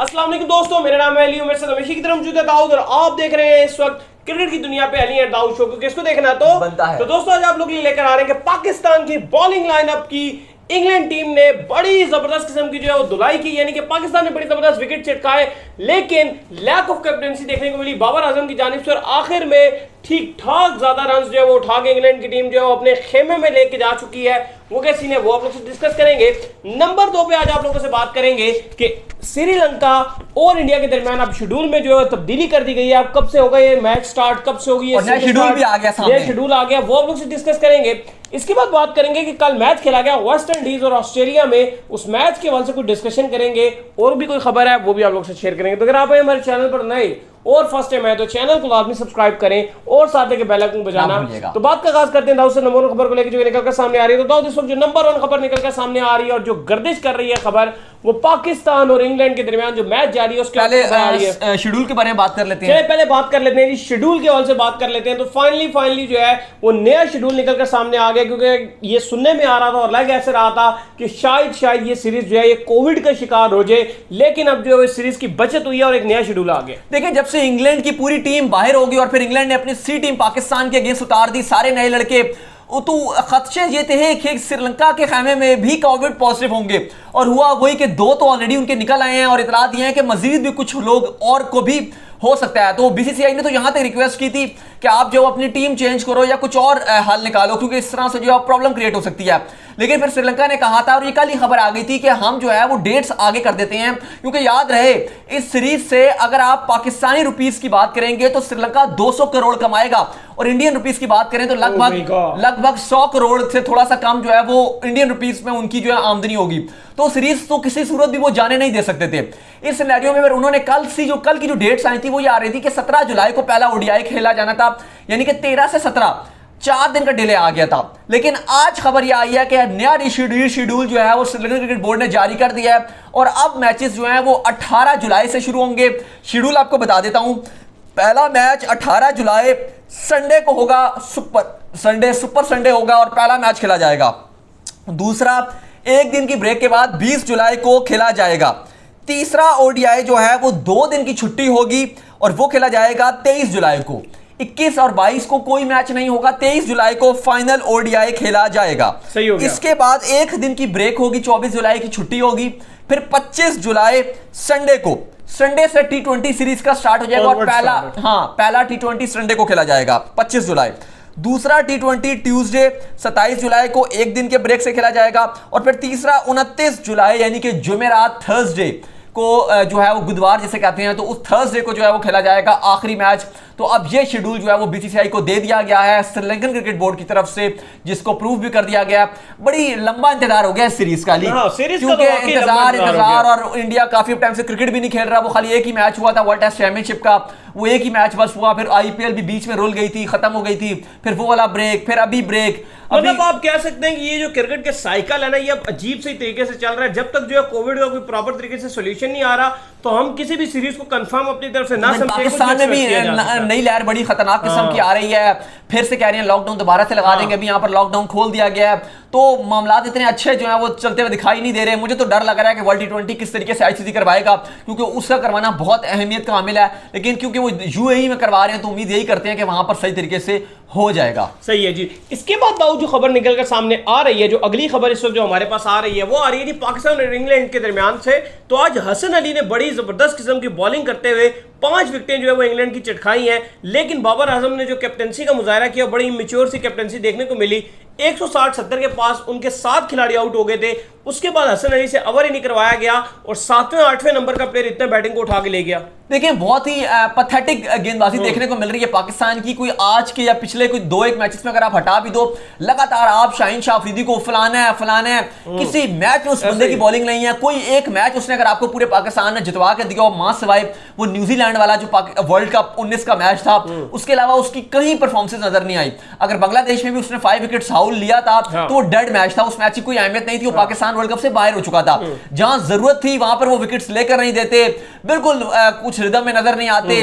अस्सलाम वालेकुम दोस्तों, मेरा नाम है अली, मेरे साथ हमेशा की तरह मौजूद है दाऊद और आप देख रहे हैं इस वक्त क्रिकेट की दुनिया पे अली एंड दाऊद शो को। किसको देखना है तो बनता है। तो दोस्तों आज आप लोग लेकर आ रहे हैं कि पाकिस्तान की बॉलिंग लाइनअप की इंग्लैंड टीम ने बड़ी जबरदस्त किस्म की जो है वो धुलाई की, यानी कि पाकिस्तान ने बड़ी जबरदस्त विकेट चटकाए, लेकिन लैक ऑफ कैप्टेंसी देखने को मिली बाबर आजम की जानिब से और आखिर में ठीक ठाक ज्यादा रन जो है वो उठा के इंग्लैंड की टीम जो है वो अपने खेमे में लेके जा चुकी है। वो क्या सीन है वो आप लोग से डिस्कस करेंगे। नंबर 2 पे आज आप लोगों से बात करेंगे कि श्रीलंका और इंडिया के दरमियान अब शेड्यूल में जो है तब्दीली कर दी गई है। अब कब से होगा ये मैच स्टार्ट, कब से होगी ये शेड्यूल भी आ गया सामने, ये शेड्यूल आ गया, वो आप लोग से डिस्कस करेंगे। इसके बाद बात करेंगे कि कल मैच खेला गया वेस्ट इंडीज और ऑस्ट्रेलिया में, उस मैच के हवाले से कुछ डिस्कशन करेंगे और भी कोई खबर है वो भी आप लोग से शेयर करेंगे। तो अगर आप हमारे चैनल पर नए और फर्स्ट टाइम है तो चैनल को लाजमी सब्सक्राइब करें और साथ लेके बेल आइकन बजाना। तो बात का आगाज करते हैं दाऊद से नंबर 1 खबर को लेकर जो निकलकर सामने आ रही है। तो दाऊद इस वक्त जो नंबर 1 खबर निकलकर सामने आ रही है और जो गर्दिश कर रही है खबर, वो पाकिस्तान और इंग्लैंड के दरमियान जो मैच जारी है उसके पहले शेड्यूल के बारे में बात कर लेते हैं। पहले बात कर लेते हैं शेड्यूल के हवाले से बात कर लेते हैं। तो फाइनली जो है वो नया शेड्यूल निकलकर सामने आ गया, क्योंकि ये सुनने में आ रहा था और लग ऐसे रहा था कि शायद ये सीरीज जो है ये कोविड का शिकार हो जाए, लेकिन अब जो है इस सीरीज की बचत हुई है और एक नया शेड्यूल आ गया। देखिए, जब से इंग्लैंड की पूरी टीम बाहर होगी और फिर इंग्लैंड ने अपनी सी टीम पाकिस्तान के अगेंस्ट उतार दी, सारे नए लड़के, तो खदशे ये थे कि श्रीलंका के खेमे में भी कोविड पॉजिटिव होंगे, और हुआ वही कि 2 तो ऑलरेडी उनके निकल आए हैं और इतला दिए हैं कि मजीद भी कुछ लोग और को भी हो सकता है। तो बीसीसीआई ने तो यहां तक रिक्वेस्ट की थी कि आप जो अपनी टीम चेंज करो या कुछ और हल निकालो, क्योंकि इस तरह से जो है प्रॉब्लम क्रिएट हो सकती है। लेकिन फिर श्रीलंका ने कहा था, और ये कल ही खबर आ गई थी, कि हम जो है वो डेट्स आगे कर देते हैं, क्योंकि याद रहे इस सीरीज से अगर आप पाकिस्तानी रुपीस की बात करेंगे तो श्रीलंका 200 करोड़ कमाएगा, और इंडियन रुपीस की बात करें तो लगभग 100 करोड़ से थोड़ा सा कम जो है वो इंडियन रुपीस में उनकी जो है आमदनी होगी। तो सीरीज तो किसी सूरत भी वो जाने नहीं दे सकते थे। इस सिनेरियो में उन्होंने कल की जो डेट्स आई थी वो ये आ रही थी कि 17 जुलाई को पहला ओडीआई खेला जाना था, यानी कि 13 से 17 4 दिन का डिले आ गया था। लेकिन आज खबर यह आई है कि नया शेड्यूल जो है वो श्रीलंका क्रिकेट बोर्ड ने जारी कर दिया है, और अब मैचेस जो हैं वो 18 जुलाई से शुरू होंगे। शेड्यूल आपको बता देता हूं। पहला मैच 18 जुलाई संडे को होगा, सुपर संडे होगा और पहला मैच खेला जाएगा। दूसरा, एक दिन की ब्रेक के बाद 20 जुलाई को खेला जाएगा। तीसरा ओडीआई जो है वो 2 दिन की छुट्टी होगी और वो खेला जाएगा 23 जुलाई को। 21 और 22 को कोई मैच नहीं होगा, 23 जुलाई को फाइनल ओडीआई खेला जाएगा। सही हो गया। इसके बाद 1 दिन की ब्रेक होगी, 24 जुलाई की छुट्टी होगी, फिर 25 जुलाई संडे से T20 सीरीज का स्टार्ट हो जाएगा और पहला T20 संडे को खेला जाएगा 25 जुलाई। दूसरा T20 ट्यूसडे 27 जुलाई को 1 दिन के ब्रेक से खेला जाएगा, और फिर तीसरा 29 जुलाई यानी कि जुमेरात थर्सडे को जो है वो बुधवार जिसे कहते हैं, तो उस थर्सडे को जो है वो खेला जाएगा आखिरी मैच। तो अब ये शेड्यूल जो है वो बीसीसीआई को दे दिया गया है श्रीलंकन क्रिकेट बोर्ड की तरफ से, जिसको प्रूव भी कर दिया गया। बड़ी लंबा इंतजार हो गया इस सीरीज का, क्योंकि इंतजार और इंडिया काफी टाइम से क्रिकेट भी नहीं खेल रहा। वो खाली एक ही मैच हुआ था वर्ल्ड टेस्ट चैंपियनशिप का, वो एक ही मैच बस हुआ, फिर आईपीएल भी बीच में रोल गई थी, खत्म हो गई थी, फिर वो वाला ब्रेक, फिर अभी ब्रेक। मतलब आप कह सकते हैं कि ये जो क्रिकेट के साइकिल है ना, ये अब अजीब से तरीके से चल रहा है। जब तक जो है कोविड का कोई प्रॉपर तरीके से सॉल्यूशन नहीं आ रहा, तो हम किसी भी सीरीज को कंफर्म अपनी तरफ से ना समझें। पाकिस्तान में भी नई लहर बड़ी खतरनाक किस्म की आ रही है, फिर से कह रही है लॉकडाउन दोबारा से लगा देंगे। अभी यहाँ पर लॉकडाउन खोल दिया गया है, तो मामला इतने अच्छे जो है वो चलते हुए दिखाई नहीं दे रहे। मुझे तो डर लग रहा है कि वर्ल्ड T20 किस तरीके से आईसीसी करवाएगा, क्योंकि उसका करवाना बहुत अहमियत का हामिल है। लेकिन क्योंकि वो यूएई में करवा रहे हैं तो उम्मीद यही करते हैं कि वहां पर सही तरीके से हो जाएगा। सही है जी। इसके बाद दाऊद जो खबर निकल कर सामने आ रही है, जो अगली खबर इस वक्त जो हमारे पास आ रही है वो आ रही है जी पाकिस्तान और इंग्लैंड के दरमियान से। तो आज हसन अली ने बड़ी जबरदस्त किस्म की बॉलिंग करते हुए 5 विकेटें जो है वो इंग्लैंड की चटकाई हैं, लेकिन बाबर आजम ने जो कैप्टनसी का मुजाहरा किया, बड़ी इमेच्योर सी कैप्टनसी देखने को मिली। 160-70 के पास उनके 7 खिलाड़ी आउट हो गए थे। उसके बाद हसन अली से ओवर ही नहीं करवाया गया और 7वें-8वें नंबर का प्लेयर इतने बैटिंग को उठा के ले गया। देखिए, बहुत ही पैथेटिक गेंदबाजी देखने को मिल रही है पाकिस्तान की। कोई आज के या पिछले कोई 2-1 मैचेस में अगर आप हटा भी दो, लगातार आप शाहीन शाह अफरीदी को फलाना है, किसी मैच में उस बंदे की बॉलिंग नहीं है। कोई एक मैच उसने अगर आपको पूरे पाकिस्तान ने जितवा के दिया, मां सिवाय वो न्यूजीलैंड वाला जो वर्ल्ड कप 19 का मैच था, उसके अलावा उसकी कहीं परफॉर्मेंस नजर नहीं आई। अगर बांग्लादेश में भी उसने 5 विकेट हाउल लिया था तो वो डेड मैच था, उस मैच की कोई अहमियत नहीं थी। वो पाकिस्तान वर्ल्ड कप से बाहर हो चुका था। जहां जरूरत थी वहां पर वो विकेट्स लेकर नहीं देते, बिल्कुल कुछ रिदम में नजर नहीं आते,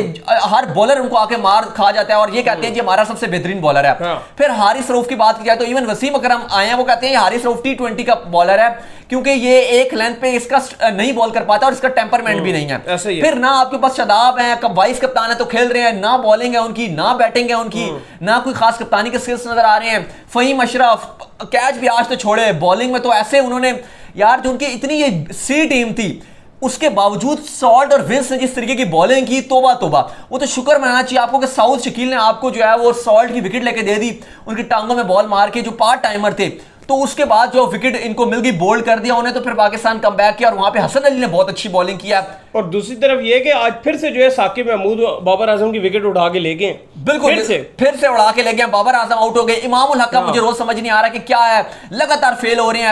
हर बॉलर उनको आके मार खा जाता है और ये कहते हैं जी हमारा सबसे बेहतरीन बॉलर है। हाँ। फिर हारिस रऊफ की बात की जाए तो इवन वसीम अकरम आए हैं, वो कहते हैं हारिस रऊफ T20 का बॉलर है क्योंकि ये एक लेंथ पे इसका नहीं बॉल कर पाता और इसका टेम्परमेंट भी नहीं है। फिर ना आपके पास शादाब है, वाइस कप्तान है तो खेल रहे हैं, ना बॉलिंग है उनकी, ना बैटिंग है उनकी, ना कोई खास कप्तानी के स्किल्स नजर आ रहे हैं। फहीम अशरफ कैच भी आज तो छोड़े, बॉलिंग में तो ऐसे उन्होंने यार जो उनकी इतनी ये सी टीम थी उसके बावजूद सॉल्ट और विंस ने जिस तरीके की बॉलिंग की, तोबा तोबा। वो तो शुक्र मनाना चाहिए आपको कि साउथ शकील ने आपको जो है वो सॉल्ट की विकेट लेके दे दी, उनकी टांगों में बॉल मार के, जो पार्ट टाइमर थे। तो उसके बाद जो विकेट इनको मिल गई, बोल्ड कर दिया उन्हें, तो फिर पाकिस्तान कम बैक किया और वहां पे हसन अली ने बहुत अच्छी बॉलिंग किया। और दूसरी तरफ ये कि आज फिर से जो है साकिब महमूद बाबर आजम की विकेट उठा के ले गए, बिल्कुल फिर से उड़ा के ले गए। बाबर आजम आउट हो गए। इमामुल हक का मुझे रोज समझ नहीं आ रहा कि क्या है, लगातार फेल हो रहे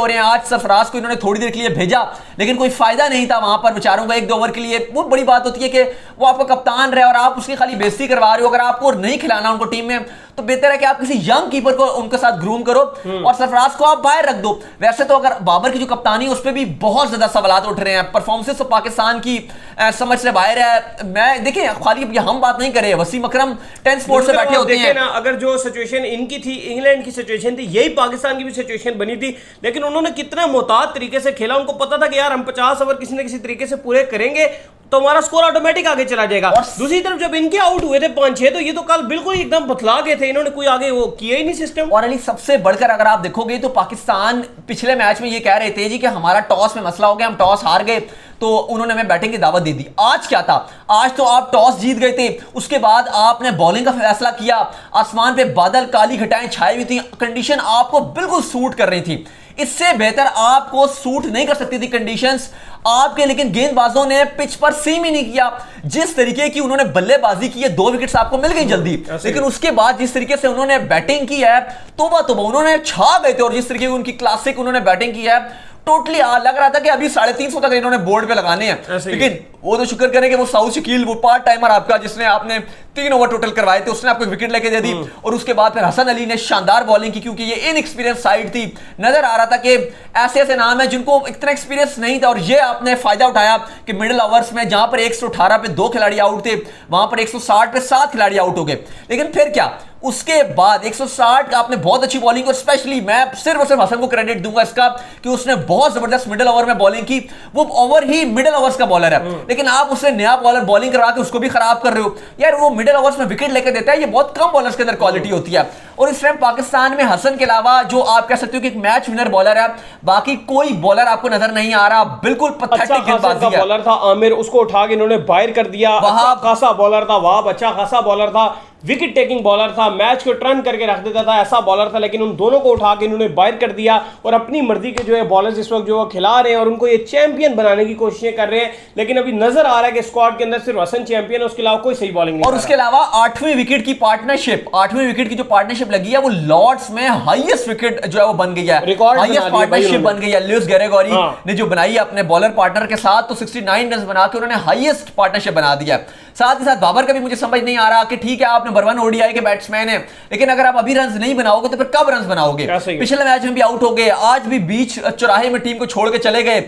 हैं। आज सरफराज को इन्होंने थोड़ी देर के लिए भेजा लेकिन कोई फायदा नहीं था वहां पर बेचारों का, 1-2 ओवर के लिए। बहुत बड़ी बात होती है कि वो आपका कप्तान रहे और आप उसकी खाली बेइज्जती करवा रहे हो। अगर आपको नहीं खिलाना उनको टीम में तो बेहतर है कि आप किसी यंग कीपर को उनके साथ ग्रूम करो और सरफराज को आप बाहर रख दो। वैसे तो अगर बाबर की जो कप्तानी है उस पर भी बहुत ज्यादा सवाल उठ रहे हैं, परफॉर्मेंस तो पाकिस्तान की समझ से बाहर है। मैं देखिए खाली हम बात नहीं कर रहे, वसीम अकरम 10 स्पोर्ट्स से बैठे होते हैं ना। अगर जो सिचुएशन इनकी थी, इंग्लैंड की सिचुएशन थी, यही पाकिस्तान की भी सिचुएशन बनी थी, लेकिन उन्होंने कितना मोहतात तरीके से खेला। उनको पता था कि यार हम 50 ओवर किसी न किसी तरीके से पूरे करेंगे तो हमारा स्कोर ऑटोमेटिक आगे चला जाएगा। दूसरी तरफ जब इनके आउट हुए थे 5-6 तो ये तो कल बिल्कुल एकदम बतला गए थे, इन्होंने कोई आगे वो किया ही नहीं सिस्टम। और अली सबसे बढ़कर अगर आप देखोगे तो पाकिस्तान पिछले मैच में ये कह रहे थे जी कि हमारा टॉस में मसला हो गया, हम टॉस हार गए तो उन्होंने हमें बैटिंग की दावत दे दी। आज क्या था, आज तो आप टॉस जीत गए थे, उसके बाद आपने बॉलिंग का फैसला किया। आसमान पे बादल काली घटाएं छाई हुई थी, कंडीशन आपको बिल्कुल सूट कर रही थी। इससे बेहतर आपको सूट नहीं कर सकती थी कंडीशंस आपके, लेकिन गेंदबाजों ने पिच पर सीम ही नहीं किया। जिस तरीके की उन्होंने बल्लेबाजी की है, 2 विकेट्स आपको मिल गई जल्दी, लेकिन उसके बाद जिस तरीके से उन्होंने बैटिंग की है, तोबा तोबा, उन्होंने छा गए थे। और जिस तरीके की उनकी क्लासिक उन्होंने बैटिंग की है, टोटली लग रहा था कि अभी 350 तक इन्होंने बोर्ड पे लगाने हैं। लेकिन वो तो शुक्र करें कि वो साउथ शकील, वो पार्ट टाइमर आपका जिसने आपने 3 ओवर टोटल करवाए थे, उसने आपको विकेट लेके दे दी। और उसके बाद फिर हसन अली ने शानदार बॉलिंग की क्योंकि ये इनएक्सपीरियंस साइड थी। नजर आ रहा था कि ऐसे ऐसे नाम है जिनको इतना एक्सपीरियंस नहीं था और ये आपने फायदा उठाया कि मिडिल ओवर्स में जहां पर 118 पे 2 खिलाड़ी आउट थे, वहां पर 160 पे 7 खिलाड़ी आउट हो गए। लेकिन फिर क्या, उसके बाद 160 का आपने बहुत अच्छी बॉलिंग, और स्पेशली मैं सिर्फ और सिर्फ हसन को क्रेडिट दूंगा इसका कि उसने बहुत जबरदस्त मिडिल ओवर में बॉलिंग की। वो ओवर ही मिडिल ओवर्स का बॉलर है, लेकिन आप उससे नया बॉलर बॉलिंग करवा के उसको भी खराब कर रहे हो यार। वो मिडिल ओवर्स में विकेट लेकर देता है, ये बहुत कम बॉलर्स के अंदर क्वालिटी होती है। और इस टाइम पाकिस्तान में हसन के अलावा जो आप कह सकते हो कि एक मैच विनर बॉलर है, बाकी कोई बॉलर आपको नजर नहीं आ रहा। बिल्कुल पथेटिक गेंदबाजी है। बॉलर था आमिर, उसको उठा के इन्होंने बाहर कर दिया। अच्छा खासा बॉलर था वहाब, अच्छा खासा बॉलर था, विकेट टेकिंग बॉलर था, मैच को टर्न करके रख देता था, ऐसा बॉलर था। लेकिन उन दोनों को उठा के इन्होंने बाहर कर दिया और अपनी मर्जी के जो है बॉलर्स इस वक्त जो है खिला रहे हैं और उनको ये चैंपियन बनाने की कोशिशें कर रहे हैं। लेकिन अभी नजर आ रहा है कि स्क्वाड के अंदर सिर्फ हसन चैंपियन है, उसके अलावा कोई सही बॉलिंग नहीं। और उसके अलावा 8वीं विकेट की पार्टनरशिप, 8वीं विकेट की जो पार्टनरशिप लगी है वो लॉर्ड्स में हाईएस्ट विकेट जो है वो बन गई है, रिकॉर्ड हाईएस्ट पार्टनरशिप बन गई है। लुइस गेरेगोरी ने जो बनाई है अपने बॉलर पार्टनर के साथ, तो 69 रन बना के उन्होंने हाईएस्ट पार्टनरशिप बना दिया। साथ ही साथ बाबर का भी मुझे समझ नहीं आ रहा कि ठीक है आप नंबर 1 ओडीआई के बैट्समैन है, लेकिन अगर आप अभी रन नहीं बनाओगे तो फिर कब रन बनाओगे? पिछले मैच में भी आउट हो गए, आज भी बीच चौराहे में टीम को छोड़ के चले गए।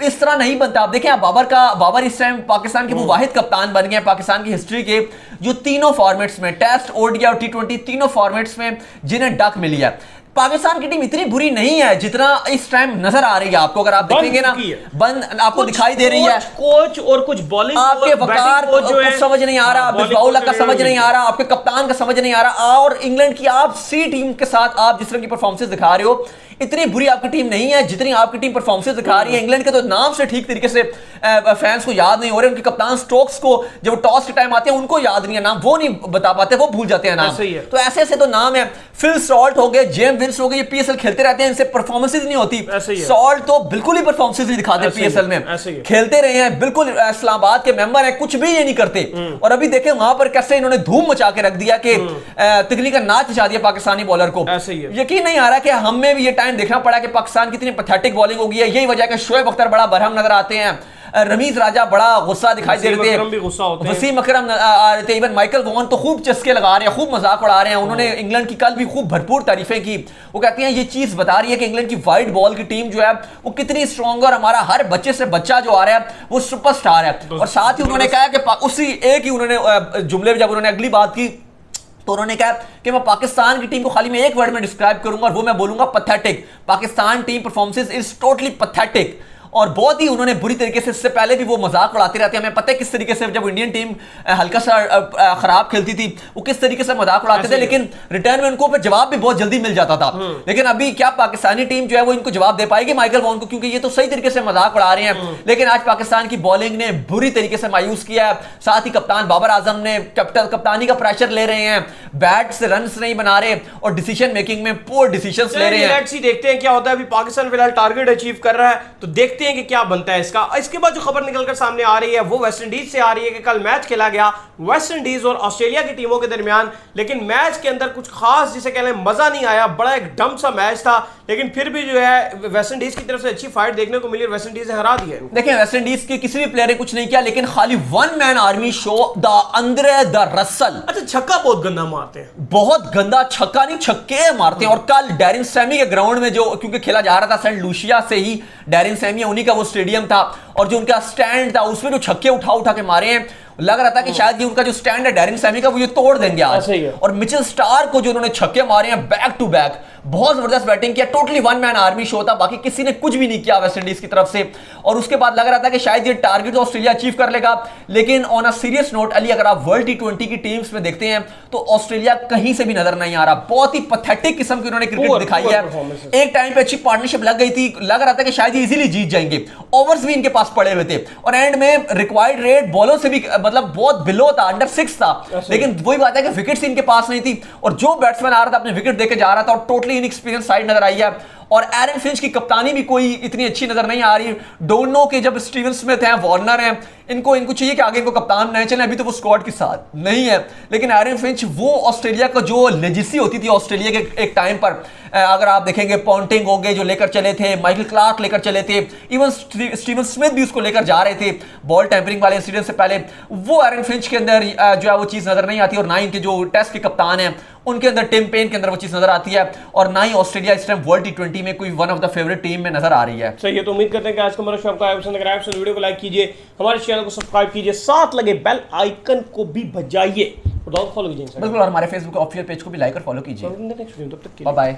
इस तरह नहीं बनता। आप देखें, बाबर इस टाइम पाकिस्तान के वो वाहिद कप्तान बन गए पाकिस्तान की हिस्ट्री के जो तीनों फॉर्मेट्स में, टेस्ट, ओडीआई और T20 तीनों फॉर्मेट्स में जिन्हें डक मिली है। पाकिस्तान की टीम इतनी बुरी नहीं है जितना इस टाइम नजर आ रही है आपको। अगर आप देखेंगे ना, बंद आपको दिखाई दे रही है। कोच और कुछ बॉलिंग, आपके वकार जो है समझ नहीं आ रहा, बिस्मिल्लाह का समझ नहीं आ रहा, आपके कप्तान का समझ नहीं आ रहा। और इंग्लैंड की आप सी टीम के साथ आप जिस तरह की परफॉर्मेंस दिखा रहे हो, इतनी बुरी आपकी टीम नहीं है जितनी आपकी टीम परफॉर्मेंस दिखा रही है। इंग्लैंड के तो नाम से ठीक तरीके से फैंस को याद नहीं हो रहे। उनके कप्तान स्टोक्स को जब टॉस के टाइम आते हैं उनको याद नहीं है नाम, वो नहीं बता पाते, वो भूल जाते हैं नाम। तो ऐसे ऐसे तो नाम है। फिल सॉल्ट हो गए, जेम विल्स हो गए, ये पीएसएल खेलते रहते हैं, इनसे परफॉर्मेंसेस नहीं होती। सॉल्ट तो बिल्कुल ही परफॉर्मेंस नहीं दिखाते पीएसएल में, खेलते रहे हैं, बिल्कुल इस्लामाबाद के मेंबर है, कुछ भी ये नहीं करते। और अभी देखें वहां पर कैसे इन्होंने धूम मचा के रख दिया कि तकनीकन नाच नचा दिया पाकिस्तानी बॉलर को। यकीन नहीं आ रहा कि हमें भी ये टाइम देखना पड़ा कि पाकिस्तान की इतनी पैथेटिक बॉलिंग हो गई है। यही वजह है कि शोएब अख्तर बड़ा बरहम नजर आते हैं, रमीज राजा बड़ा गुस्सा दिखाई दे रहे थे, भी गुस्सा होते हैं, वसीम अकरम आ रहे थे, इवन माइकल वॉन तो खूब चस्के लगा रहे हैं, खूब मजाक उड़ा रहे हैं। उन्होंने इंग्लैंड की कल भी खूब भरपूर तारीफें की। वो कहते हैं ये चीज बता रही है कि इंग्लैंड की वाइट बॉल की टीम जो है वो कितनी स्ट्रॉन्ग है और हमारा हर बच्चे से बच्चा जो आ रहा है वो सुपरस्टार है। और साथ ही उन्होंने कहा कि उसी एक ही उन्होंने जुमले में जब उन्होंने अगली बात की तो उन्होंने कहा कि मैं पाकिस्तान की टीम को खाली मैं एक वर्ड में डिस्क्राइब करूंगा और वो मैं बोलूंगा pathetic. Pakistan team performances is totally pathetic. और बहुत ही उन्होंने बुरी तरीके से, इससे पहले भी वो मजाक उड़ाते रहते हैं, हमें पता है किस तरीके से जब इंडियन टीम हल्का सा खराब खेलती थी वो किस तरीके से मजाक उड़ाते थे, लेकिन रिटर्न में उनको जवाब भी बहुत जल्दी मिल जाता था। लेकिन अभी क्या पाकिस्तानी टीम जो है वो इनको जवाब दे पाएगी माइकल वॉन को, क्योंकि ये तो सही तरीके से मजाक उड़ा रहे हैं। लेकिन आज पाकिस्तान की बॉलिंग ने बुरी तरीके से मायूस किया है। साथ ही कप्तान बाबर आजम ने कप्तानी का प्रेशर ले रहे हैं, बैट से रन नहीं बना रहे और डिसीजन मेकिंग में पुअर डिसीजंस ले रहे हैं। देखते हैं क्या होता है। अभी पाकिस्तान फिलहाल टारगेट अचीव कर रहा है, तो देखते हैं कि क्या बनता है इसका। इसके बाद जो खबर निकलकर सामने आ रही है वो वेस्ट इंडीज से आ रही है कि कल मैच खेला गया वेस्ट इंडीज और ऑस्ट्रेलिया की टीमों के दरमियान, लेकिन मैच के अंदर कुछ खास जिसे कह लें मजा नहीं आया। बड़ा एक डम सा मैच था, लेकिन फिर भी जो है वेस्ट इंडीज की तरफ से अच्छी फाइट देखने को मिली और वेस्ट इंडीज ने हरा दिया। देखिए वेस्ट इंडीज के किसी भी प्लेयर ने कुछ नहीं किया, लेकिन खाली one man army show the Andre the Russell. अच्छा, छक्का बहुत गंदा मारते हैं, बहुत गंदा छक्का नहीं छक्के मारते हैं। और कल डैरिन सैमी के ग्राउंड में जो क्योंकि खेला जा रहा था सेंट लूसिया से ही, डैरिन सैमी उन्हीं का वो स्टेडियम था और जो उनका स्टैंड था उसमें जो छक्के उठा उठा के मारे हैं, लग रहा था कि शायद ये उनका जो स्टैंड है डैरिन सैमी का वो ये तोड़ देंगे आज। और मिचेल स्टार्क को जो उन्होंने छक्के मारे हैं बैक टू बैक, बहुत जबरदस्त बैटिंग किया। Totally one man army show था, बाकी किसी ने कुछ भी नहीं किया वेस्ट इंडीज की तरफ से। और उसके बाद लग रहा था कि शायद ये टारगेट ऑस्ट्रेलिया अचीव कर लेगा, लेकिन on a serious note Ali अगर आप वर्ल्ड T20 की टीम्स में देखते हैं तो ऑस्ट्रेलिया कहीं से भी नजर नहीं आ रहा। बहुत ही पैथेटिक किस्म की उन्होंने क्रिकेट दिखाई है। एक टाइम पे अच्छी पार्टनरशिप लग गई थी, लग रहा था कि शायद ये इजीली जीत जाएंगे, ओवर्स भी इनके पास पड़े हुए थे और एंड में रिक्वायर्ड रेट बॉलों से भी मतलब बहुत बिलो था, अंडर 6 था। लेकिन वही बात है कि विकेट्स इनके पास नहीं थी और जो बैट्समैन आ रहा था अपने विकेट देके जा रहा था और टोटली इनएक्सपीरियंस साइड नजर आई है। और एरन फिंच की कप्तानी भी कोई इतनी अच्छी नजर नहीं आ रही। डोनो के जब स्टीवन स्मिथ हैं, वार्नर हैं, इनको चाहिए कि आगे इनको कप्तान नहीं चले, अभी तो वो स्क्वाड के साथ नहीं है। लेकिन एरन फिंच वो ऑस्ट्रेलिया का जो लेजेसी होती थी ऑस्ट्रेलिया के एक टाइम पर, अगर आप देखेंगे पॉन्टिंग हो गए जो लेकर चले थे, माइकल क्लार्क लेकर चले थे, इवन स्टीवन स्मिथ भी उसको लेकर जा रहे थे बॉल टैंपरिंग वाले इंसिडेंट से पहले, वो एरन फिंच के अंदर जो है वो चीज नजर नहीं आती। और ना ही इनके जो टेस्ट के कप्तान हैं उनके अंदर, टिम पेन के अंदर वो चीज नजर आती है। और ना ही ऑस्ट्रेलिया इस टाइम वर्ल्ड T20 में कोई one of the favourite team में नजर आ रही है। सही है, तो उम्मीद करते हैं कि आज का हमारा शो आपको पसंद आया। वीडियो को लाइक कीजिए, हमारे चैनल को सब्सक्राइब कीजिए, साथ लगे बेल आइकन को भी बजाइए और फॉलो कीजिए। बिल्कुल, और हमारे फेसबुक ऑफिशियल पेज को भी लाइक और फॉलो कीजिए। तब तक के लिए बाय बाय।